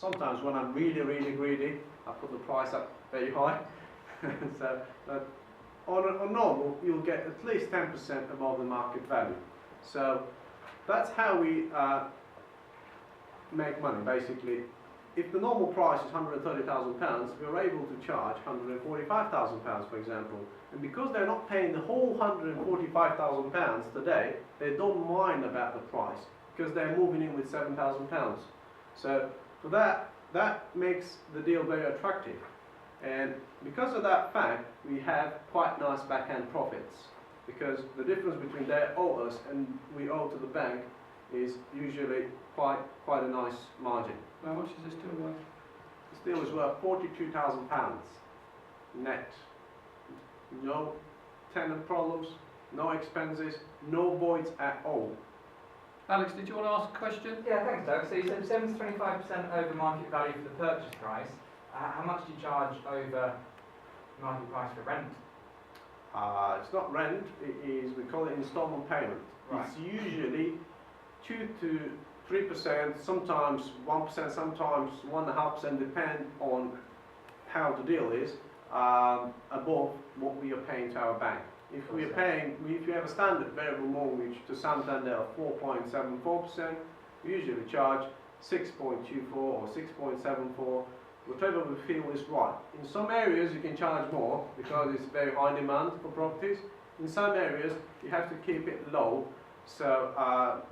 Sometimes when I'm really, really greedy, I put the price up very high. So on normal, you'll get at least 10% above the market value. So that's how we make money, basically. If the normal price is £130,000, we're able to charge £145,000, for example. And because they're not paying the whole £145,000 today, they don't mind about the price, because they're moving in with £7,000. So for that makes the deal very attractive. And because of that fact, we have quite nice back-end profits, because the difference between they owe us and we owe to the bank is usually quite a nice margin. How much is this deal worth? This deal is worth £42,000 net. No tenant problems, no expenses, no voids at all. Alex, did you want to ask a question? Yeah, thanks, Doug. So you said 7 to 25% over market value for the purchase price. How much do you charge over market price for rent? It's not rent, it is, we call it instalment payment. Right. It's usually 2 to 3%, sometimes 1%, sometimes 1.5%, depend on how the deal is, above what we are paying to our bank. If we are paying, if you have a standard variable mortgage to Santander of 4.74%, we usually charge 6.24 or 6.74, whatever we feel is right. In some areas you can charge more because it's very high demand for properties. In some areas you have to keep it low, so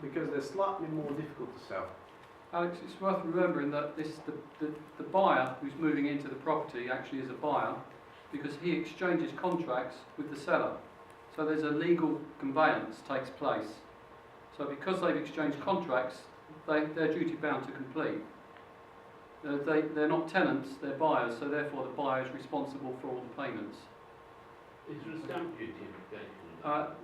because they're slightly more difficult to sell. Alex, it's worth remembering that the buyer who's moving into the property actually is a buyer, because he exchanges contracts with the seller. So there's a legal conveyance takes place. So because they've exchanged contracts, they're duty bound to complete. They're not tenants, they're buyers, so therefore the buyer is responsible for all the payments. Is there a stamp duty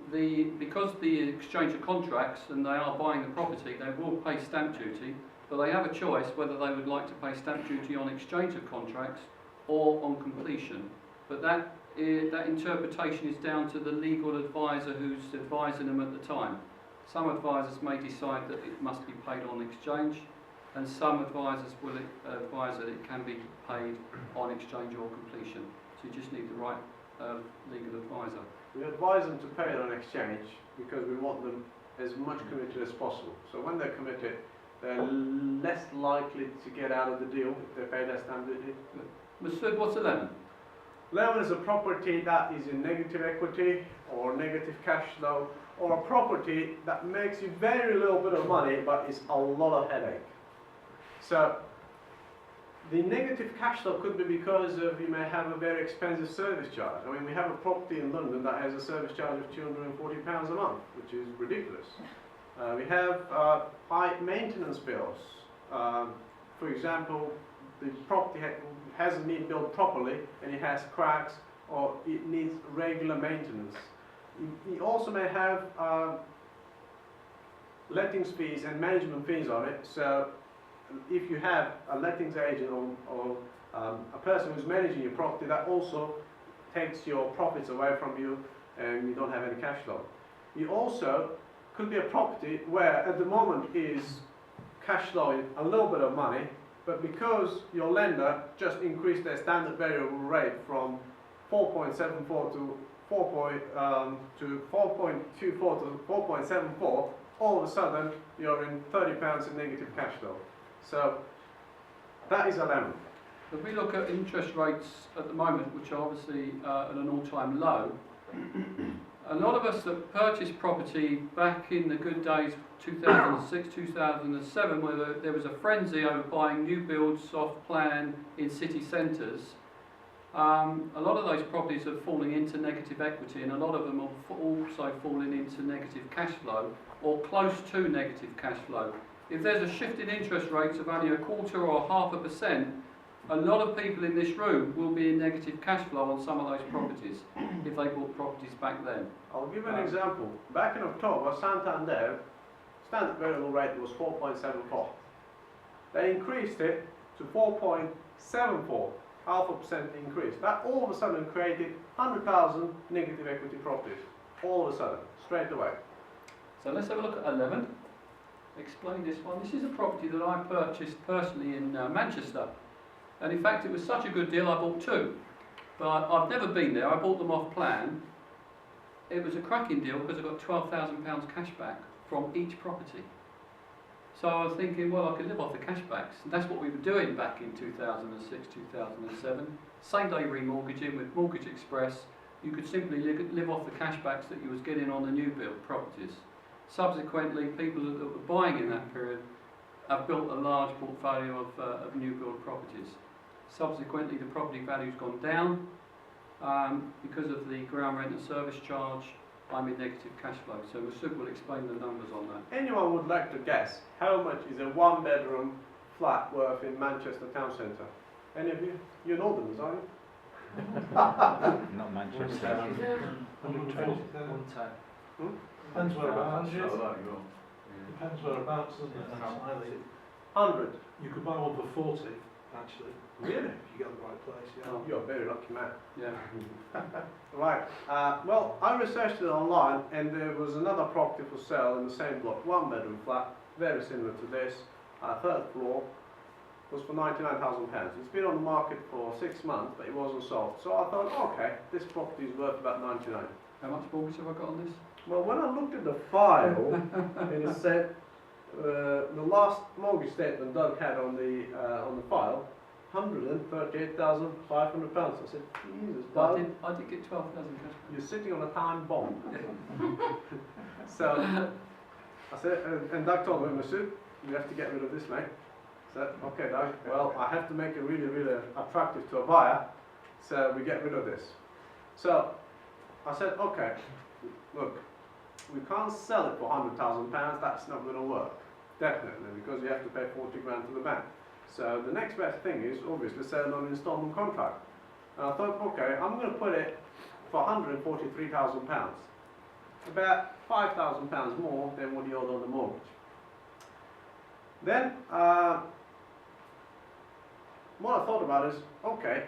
implication? Because the exchange of contracts and they are buying the property, they will pay stamp duty, but they have a choice whether they would like to pay stamp duty on exchange of contracts or on completion. But that interpretation is down to the legal advisor who's advising them at the time. Some advisors may decide that it must be paid on exchange, and some advisors will advise that it can be paid on exchange or completion. So you just need the right legal advisor. We advise them to pay it on exchange because we want them as much committed as possible. So when they're committed, they're less likely to get out of the deal if they pay their stamp duty. Mesud, what's a lemon? Lemon is a property that is in negative equity or negative cash flow, or a property that makes you very little bit of money but is a lot of headache. So the negative cash flow could be because of you may have a very expensive service charge. I mean, we have a property in London that has a service charge of £240 a month, which is ridiculous. We have high maintenance bills. For example, the property hasn't been built properly and it has cracks or it needs regular maintenance. You also may have lettings fees and management fees on it. So if you have a lettings agent or a person who's managing your property, that also takes your profits away from you and you don't have any cash flow. You also could be a property where at the moment is cash flowing a little bit of money, but because your lender just increased their standard variable rate from 4.74 to 4.24 to 4.74, all of a sudden you're in £30 in negative cash flow. So that is a lemon. If we look at interest rates at the moment, which are obviously at an all-time low, a lot of us that purchased property back in the good days, 2006, 2007, where there was a frenzy over buying new builds, soft plan in city centres, a lot of those properties are falling into negative equity, and a lot of them are also falling into negative cash flow or close to negative cash flow. If there's a shift in interest rates of only 1/4 or 0.5%, a lot of people in this room will be in negative cash flow on some of those properties if they bought properties back then. I'll give an example. Back in October, Santander standard variable rate was 4.74. They increased it to 4.74, 0.5% increase. That all of a sudden created 100,000 negative equity properties. All of a sudden, straight away. So let's have a look at 11. explain this one. This is a property that I purchased personally in Manchester, and in fact it was such a good deal I bought two. But I've never been there. I bought them off plan. It was a cracking deal because I got £12,000 cash back from each property. So I was thinking, well, I could live off the cash backs, and that's what we were doing back in 2006, 2007. Same day remortgaging with Mortgage Express. You could simply live off the cash backs that you was getting on the new build properties. Subsequently, people that were buying in that period have built a large portfolio of new build properties. Subsequently, the property value's gone down because of the ground rent and service charge. I'm in negative cash flow, so Mesud will explain the numbers on that. Anyone would like to guess how much is a one-bedroom flat worth in Manchester town centre? Any of you? You know them, are you? Not Manchester. 110. Depends whereabouts. So that Depends whereabouts, doesn't it? 100. You could buy one for 40, actually, Really? if you get the right place. Yeah. Oh, You're a very lucky man. yeah. Right. Well, I researched it online, and there was another property for sale in the same block, one-bedroom flat, very similar to this, third floor, was for £99,000. It's been on the market for 6 months, but it wasn't sold. So I thought, okay, this property is worth about 99. How much mortgage have I got on this? Well, when I looked at the file, and it said the last mortgage statement Doug had on the file, £138,500. I said, Jesus, But Doug, I did get 12,000 cash you're sitting on a time bomb. So I said, and Doug told me, Mesud, you have to get rid of this, mate. I said, okay, Doug, well, I have to make it really, really attractive to a buyer, so we get rid of this. So I said, okay, look, we can't sell it for £100,000, that's not going to work, definitely, because you have to pay 40 grand to the bank. So the next best thing is obviously sell on an instalment contract. And I thought, okay, I'm going to put it for £143,000, about £5,000 more than what you owed on the mortgage. Then what I thought about is, okay,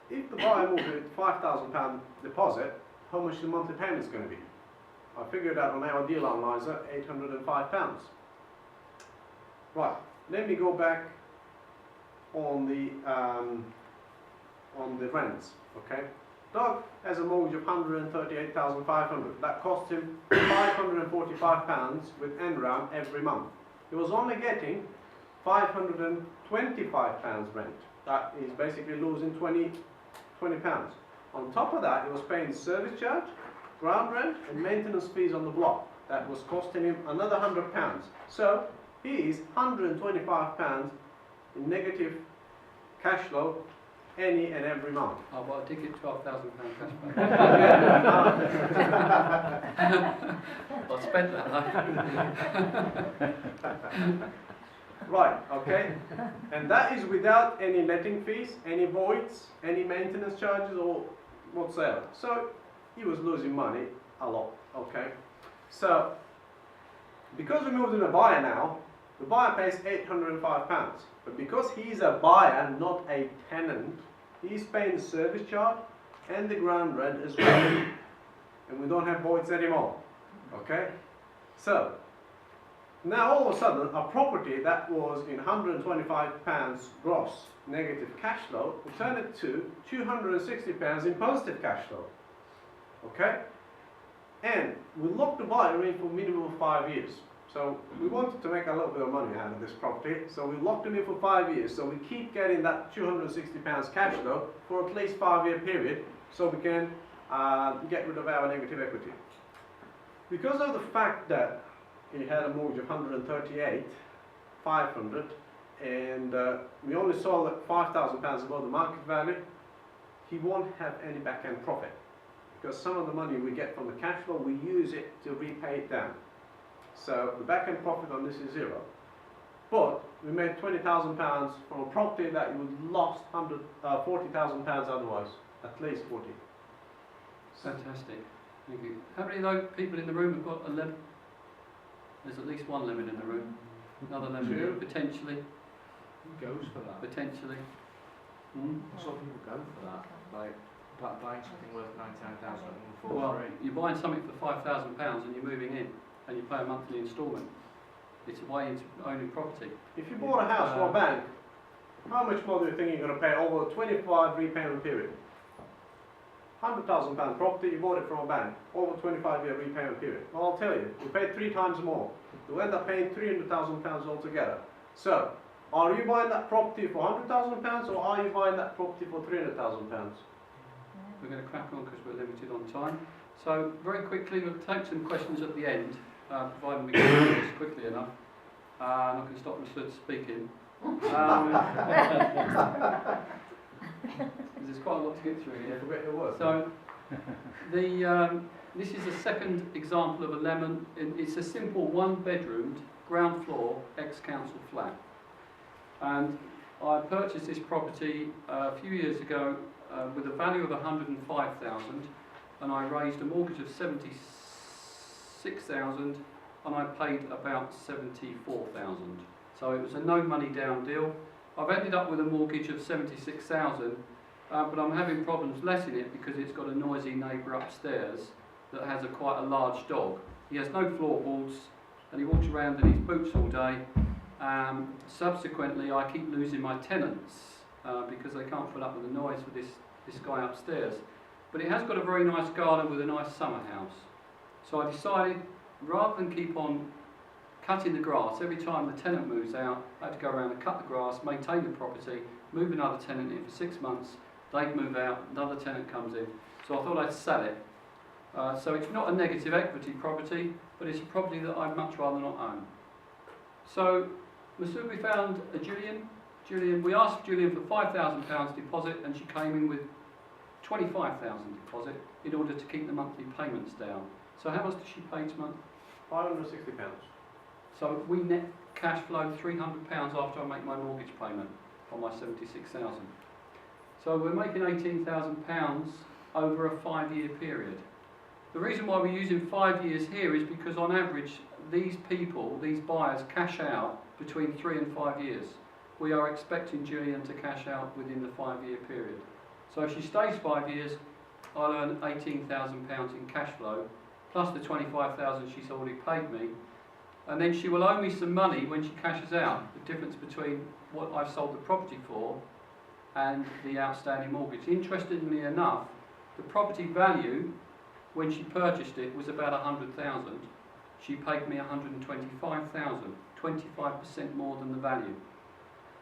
if the buyer moves with £5,000 deposit, how much the monthly payment is going to be? I figured out on our deal analyzer, £805. Right, let me go back on the rents. Okay, Doug has a mortgage of £138,500. That cost him £545 with NRAM every month. He was only getting £525 rent. That is basically losing £20. On top of that, he was paying service charge, ground rent, and maintenance fees on the block. That was costing him another £100. So he is £125 in negative cash flow any and every month. Oh, well, I did get £12,000 cash back. I spent that though. Right, okay. And that is without any letting fees, any voids, any maintenance charges or whatsoever. So he was losing money a lot, okay. So because we moved in a buyer now, the buyer pays £805. But because he's a buyer, not a tenant, he's paying the service charge and the ground rent as well. And we don't have voids anymore, okay. So now all of a sudden, a property that was in £125 gross negative cash flow, we turn it to £260 in positive cash flow. Okay? And we locked the buyer in for a minimum of 5 years. So we wanted to make a little bit of money out of this property, so we locked him in for 5 years. So we keep getting that £260 cash flow for at least 5-year period, so we can get rid of our negative equity. Because of the fact that he had a mortgage of £138,500, and we only sold at £5,000 above the market value, he won't have any back-end profit. Because some of the money we get from the cash flow, we use it to repay it down. So the back-end profit on this is zero. But we made £20,000 from a property that you would lost £40,000 otherwise, at least 40. Fantastic. Thank you. How many of those people in the room have got a lemon? There's at least one lemon in the room. Another lemon, Two. potentially. Who goes for that? Potentially. Hmm? Some people go for that, like buying something worth 99,000 for Well, free. you're buying something for £5,000 and you're moving in, and you pay a monthly instalment. It's a way into owning property. If you bought a house from a bank, how much more do you think you're going to pay over a 25 repayment period? £100,000 property, you bought it from a bank, over 25-year repayment period. Well, I'll tell you, you paid 3 times more. You end up paying £300,000 altogether. So, are you buying that property for £100,000 or are you buying that property for £300,000? We're going to crack on because we're limited on time. So, very quickly, we'll take some questions at the end, providing we can do this quickly enough. And I can stop Mesud speaking. There's quite a lot to get through here. Forget your words. So, this is a second example of a lemon. It's a simple one-bedroomed, ground floor, ex-council flat. And I purchased this property a few years ago with a value of 105,000, and I raised a mortgage of 76,000, and I paid about 74,000. So it was a no money down deal. I've ended up with a mortgage of 76,000, but I'm having problems letting it because it's got a noisy neighbour upstairs that has quite a large dog. He has no floorboards and he walks around in his boots all day. Subsequently, I keep losing my tenants because they can't put up with the noise with this guy upstairs. But it has got a very nice garden with a nice summer house. So I decided, rather than keep on cutting the grass, every time the tenant moves out, I had to go around and cut the grass, maintain the property, move another tenant in for 6 months, they'd move out, another tenant comes in. So I thought I'd sell it. So it's not a negative equity property, but it's a property that I'd much rather not own. So, Mesud, we found a Julian. We asked Julian for £5,000 deposit, and she came in with £25,000 deposit in order to keep the monthly payments down. So how much does she pay each month? £560. So we net cash flow £300 after I make my mortgage payment on my 76,000. So we're making £18,000 over a 5-year period. The reason why we're using 5 years here is because on average these people, these buyers, cash out between 3 and 5 years. We are expecting Julian to cash out within the 5-year period. So if she stays 5 years, I'll earn £18,000 in cash flow, plus the £25,000 she's already paid me, and then she will owe me some money when she cashes out, the difference between what I've sold the property for and the outstanding mortgage. Interestingly enough, the property value when she purchased it was about 100,000. She paid me 125,000, 25% more than the value.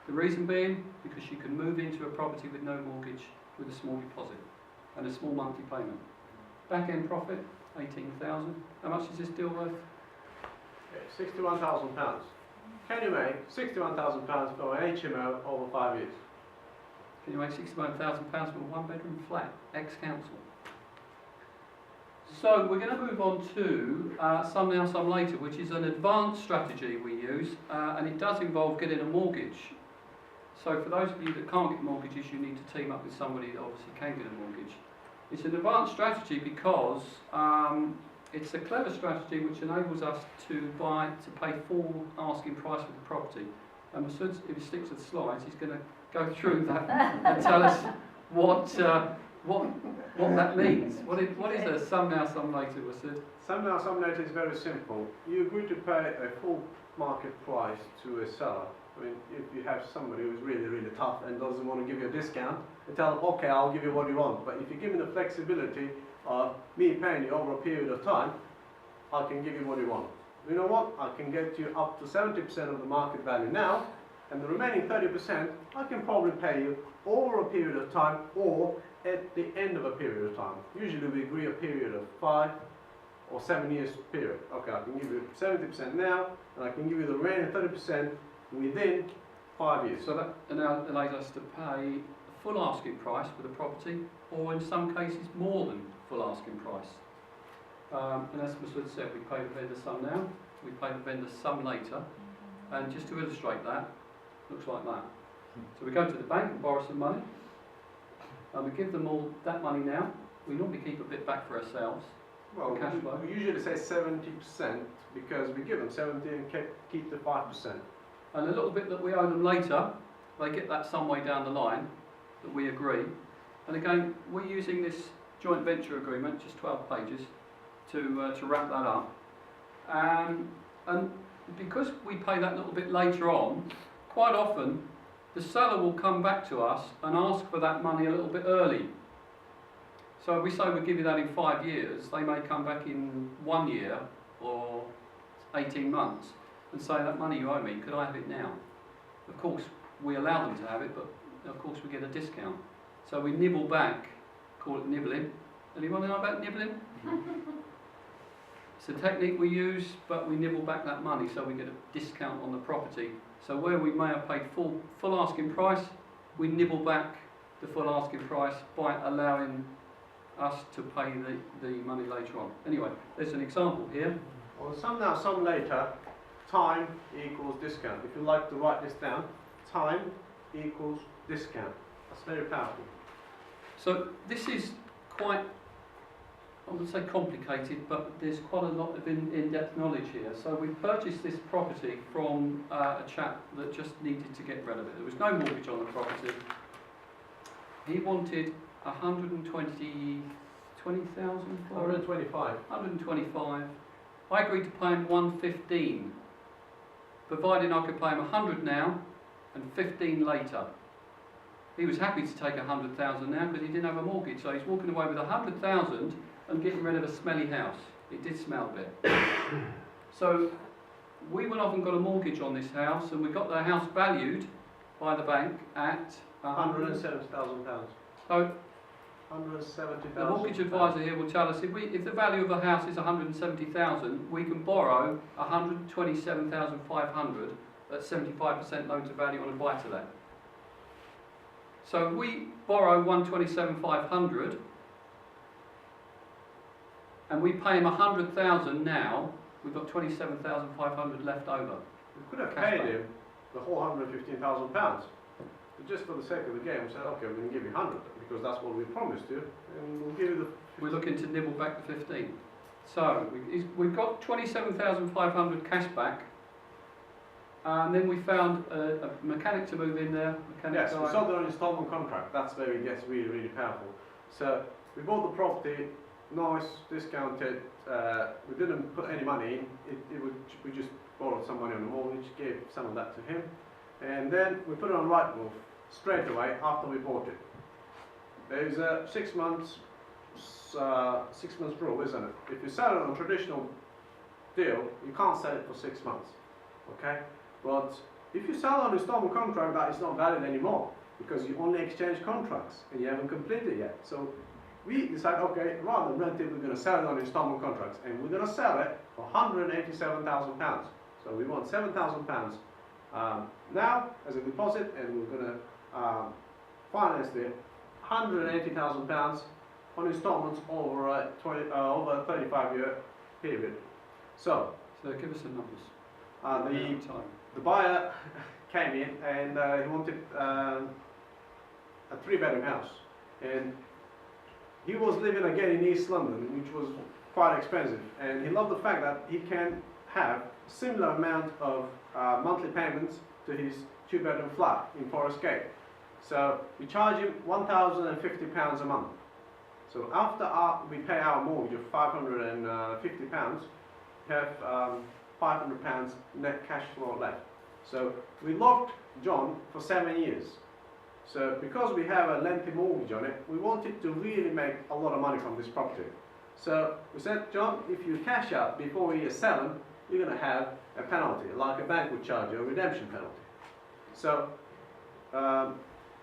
The reason being because she can move into a property with no mortgage with a small deposit and a small monthly payment. Back end profit, 18,000. How much is this deal worth? £61,000. Can you make £61,000 for an HMO over 5 years? Can you make £61,000 for a one-bedroom flat, ex-council? So we're going to move on to Some Now, Some Later, which is an advanced strategy we use, and it does involve getting a mortgage. So for those of you that can't get mortgages, you need to team up with somebody that obviously can get a mortgage. It's an advanced strategy because it's a clever strategy which enables us to pay full asking price for the property. And Mesud, if he sticks to the slides, he's going to go through that and tell us what that means. What is a Some Now, Some Later, Mesud? Some Now, Some Later is very simple. You agree to pay a full market price to a seller. I mean, if you have somebody who's really, really tough and doesn't want to give you a discount, you tell them, okay, I'll give you what you want. But if you give me the flexibility of me paying you over a period of time, I can give you what you want. You know what? I can get you up to 70% of the market value now, and the remaining 30% I can probably pay you over a period of time or at the end of a period of time. Usually we agree a period of 5 or 7 years period. Okay, I can give you 70% now, and I can give you the remaining 30% within 5 years. So that allows us to pay a full asking price for the property, or in some cases more than full asking price. And as Mesud said, we pay the vendor some now, we pay the vendor some later, and just to illustrate that, looks like that. So we go to the bank and borrow some money, and we give them all that money now. We normally keep a bit back for ourselves. Well, cash flow. we usually say 70% because we give them 70 and keep the 5%. And a little bit that we owe them later, they get that some way down the line that we agree. And again, we're using this joint venture agreement, just 12 pages, to wrap that up. And because we pay that little bit later on, quite often the seller will come back to us and ask for that money a little bit early. So if we say we'll give you that in 5 years, they may come back in 1 year or 18 months and say, that money you owe me, could I have it now? Of course, we allow them to have it, but of course we get a discount. So we nibble back, call it nibbling. Anyone know about nibbling? It's a technique we use, but we nibble back that money so we get a discount on the property. So where we may have paid full asking price, we nibble back the full asking price by allowing us to pay the money later on. Anyway, there's an example here. Well, some now, some later, time equals discount. If you like to write this down, time equals discount. That's very powerful. So this is quite, I would say complicated, but there's quite a lot of in-depth knowledge here. So we purchased this property from a chap that just needed to get rid of it. There was no mortgage on the property. He wanted 120,000 for it. 125. 125. I agreed to pay him 115, providing I could pay him 100 now and 15 later. He was happy to take 100,000 now because he didn't have a mortgage, so he's walking away with 100,000 and getting rid of a smelly house. It did smell a bit. So we went off and got a mortgage on this house, and we got the house valued by the bank at £170,000. So £170,000. the mortgage advisor here will tell us if the value of a house is 170,000, we can borrow 127,500 at 75% loan to value on a buy-to-let. So if we borrow 127,500 and we pay him 100,000 now, we've got 27,500 left over. We could have Cash paid back. him the whole £115,000. But just for the sake of the game, we said, okay, we're going to give you 100 because that's what we promised you, and we'll give you the. We're looking to nibble back the 15. So we've got 27,500 cash back, and then we found a mechanic to move in there. Yes, we sold it on an instalment contract. That's where it gets really, really powerful. So we bought the property, nice, discounted. We didn't put any money in. We just borrowed some money on the mortgage, gave some of that to him, and then we put it on Rightmove straight away after we bought it. There's a 6 months rule, isn't it? If you sell it on a traditional deal, you can't sell it for 6 months. Okay? But if you sell on an installment contract, that is not valid anymore because you only exchange contracts and you haven't completed yet. So we decided, okay, rather than rent it, we're going to sell it on installment contracts, and we're going to sell it for £187,000. So we want £7,000 now as a deposit, and we're going to finance it £180,000 on installments over a 35-year period. So give us the numbers. the buyer came in and he wanted a 3-bedroom house, and he was living again in East London, which was quite expensive, and he loved the fact that he can have similar amount of monthly payments to his 2-bedroom flat in Forest Gate. So we charge him £1,050 a month. So after we pay our mortgage of £550, we have £500 net cash flow left. So we locked John for 7 years. So because we have a lengthy mortgage on it, we wanted to really make a lot of money from this property. So we said, John, if you cash out before we sell them, you're going to have a penalty, like a bank would charge you, a redemption penalty. So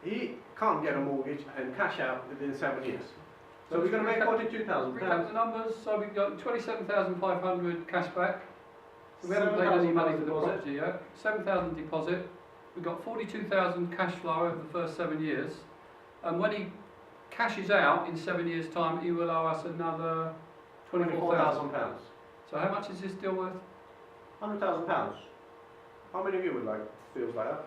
he can't get a mortgage and cash out within 7 years. So we're going to make £42,000. Recap the numbers. So we've got 27,500 cash back. So we haven't paid any money for the property yet. 7,000 deposit. We've got 42,000 cash flow over the first 7 years. And when he cashes out in 7 years' time, he will owe us another £24,000. So how much is this deal worth? £100,000. How many of you would like deals like that?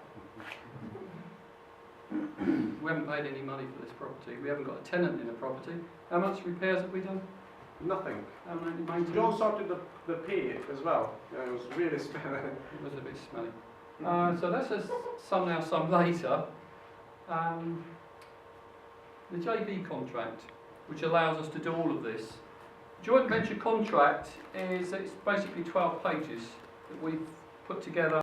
We haven't paid any money for this property. We haven't got a tenant in the property. How much repairs have we done? Nothing. How many maintenance? John sorted the pee as well. It was really smelly. It was a bit smelly. So that's a some now, some later. The JV contract, which allows us to do all of this, Joint venture contract is, it's basically 12 pages that we've put together